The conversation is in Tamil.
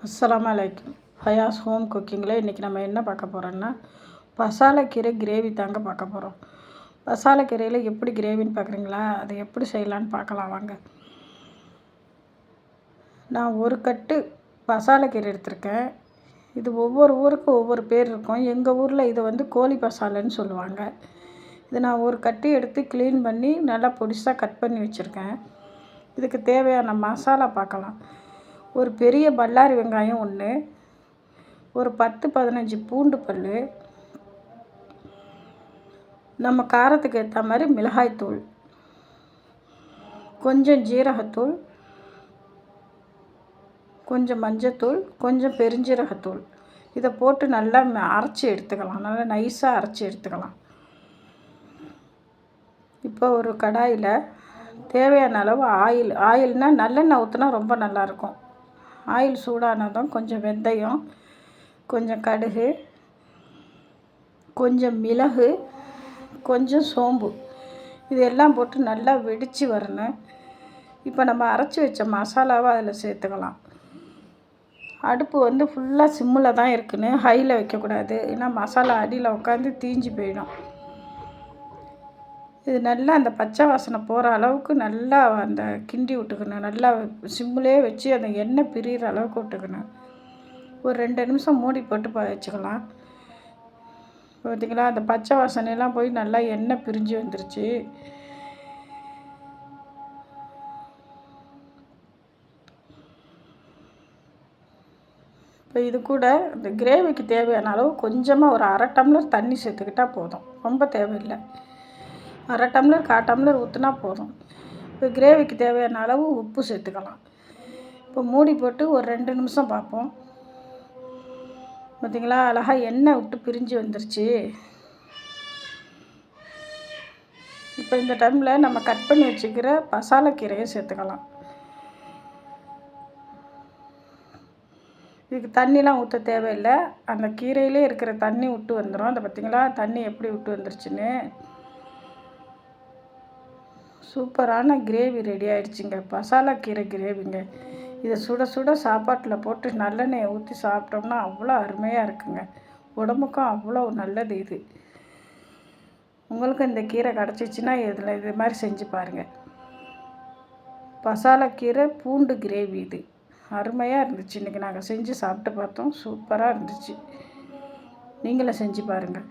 அஸ்ஸலாமு அலைக்கும். ஹயாஸ் ஹோம் குக்கிங்கில் இன்றைக்கி நம்ம என்ன பார்க்க போகிறோன்னா பசாலைக்கீரை கிரேவி தாங்க பார்க்க போகிறோம். பசாலைக்கீரையில் எப்படி கிரேவின்னு பார்க்குறீங்களா? அதை எப்படி செய்யலான்னு பார்க்கலாம் வாங்க. நான் ஒரு கட்டு பசாலைக்கீரை எடுத்திருக்கேன். இது ஒவ்வொரு ஊருக்கும் ஒவ்வொரு பேர் இருக்கும். எங்கள் ஊரில் இதை கோழி பசாலைன்னு சொல்லுவாங்க. இது நான் ஒரு கட்டு எடுத்து க்ளீன் பண்ணி நல்லா பொடிசாக கட் பண்ணி வச்சுருக்கேன். இதுக்கு தேவையான மசாலா பார்க்கலாம். ஒரு பெரிய பல்லாரி வெங்காயம் ஒன்று, ஒரு 10-15 பூண்டு பல், நம்ம காரத்துக்கு ஏற்ற மாதிரி மிளகாய்த்தூள், கொஞ்சம் ஜீரகத்தூள், கொஞ்சம் மஞ்சத்தூள், கொஞ்சம் பெருஞ்சீரகத்தூள். இதை போட்டு நல்லா அரைச்சி எடுத்துக்கலாம். நல்லா நைஸாக அரைச்சி எடுத்துக்கலாம். இப்போ ஒரு கடாயில் தேவையான அளவு ஆயில்னால் நல்லெண்ணெய் ஊற்றினா ரொம்ப நல்லாயிருக்கும். ஆயில் சூடானதும் கொஞ்சம் வெந்தயம், கொஞ்சம் கடுகு, கொஞ்சம் மிளகு, கொஞ்சம் சோம்பு, இதெல்லாம் போட்டு நல்லா வெடித்து வரணும். இப்போ நம்ம அரைச்சி வச்ச மசாலாவை அதில் சேர்த்துக்கலாம். அடுப்பு ஃபுல்லாக சிம்மில் தான் இருக்குன்னு ஹையில் வைக்கக்கூடாது. ஏன்னா மசாலா அடியில் உட்காந்து தீஞ்சு போயிடும். இது நல்லா அந்த பச்சை வாசனை போகிற அளவுக்கு நல்லா அந்த கிண்டி விட்டுக்கணும். நல்லா சிம்மிலே வச்சு அந்த எண்ணெய் பிரிகிற அளவுக்கு விட்டுக்கணும். ஒரு 2 நிமிஷம் மூடி போட்டு வச்சுக்கலாம். பார்த்திங்களா, அந்த பச்சை வாசனையெல்லாம் போய் நல்லா எண்ணெய் பிரிஞ்சு வந்துருச்சு. இப்போ இது கூட இந்த கிரேவிக்கு தேவையான அளவு கொஞ்சமாக ஒரு 1/2 டம்ளர் தண்ணி சேர்த்துக்கிட்டால் போதும். ரொம்ப தேவையில்லை. 1/2 டம்ளர் 1/4 டம்ளர் ஊற்றினா போதும். இப்போ கிரேவிக்கு தேவையான அளவு உப்பு சேர்த்துக்கலாம். இப்போ மூடி போட்டு ஒரு 2 நிமிஷம் பார்ப்போம். பார்த்திங்களா, அழகாக எண்ணெய் விட்டு பிரிஞ்சு வந்துருச்சு. இப்போ இந்த டைமில் நம்ம கட் பண்ணி வச்சுக்கிற பசாலைக்கீரையை சேர்த்துக்கலாம். இதுக்கு தண்ணிலாம் ஊற்ற தேவையில்லை. அந்த கீரையிலே இருக்கிற தண்ணி விட்டு வந்துடும். அதை பார்த்திங்களா, தண்ணி எப்படி விட்டு வந்துருச்சுன்னு. சூப்பரான கிரேவி ரெடி ஆகிடுச்சிங்க. பசாலைக்கீரை கிரேவிங்க. இதை சுட சுட சாப்பாட்டில் போட்டு நல்லெண்ணெயை ஊற்றி சாப்பிட்டோம்னா அவ்வளோ அருமையாக இருக்குங்க. உடம்புக்கும் அவ்வளோ நல்லது இது. உங்களுக்கும் இந்த கீரை கிடச்சிச்சின்னா இதில் இது மாதிரி செஞ்சு பாருங்கள். பசாலைக்கீரை பூண்டு கிரேவி இது அருமையாக இருந்துச்சு. இன்றைக்கி நாங்கள் செஞ்சு சாப்பிட்டு பார்த்தோம். சூப்பராக இருந்துச்சு. நீங்களும் செஞ்சு பாருங்கள்.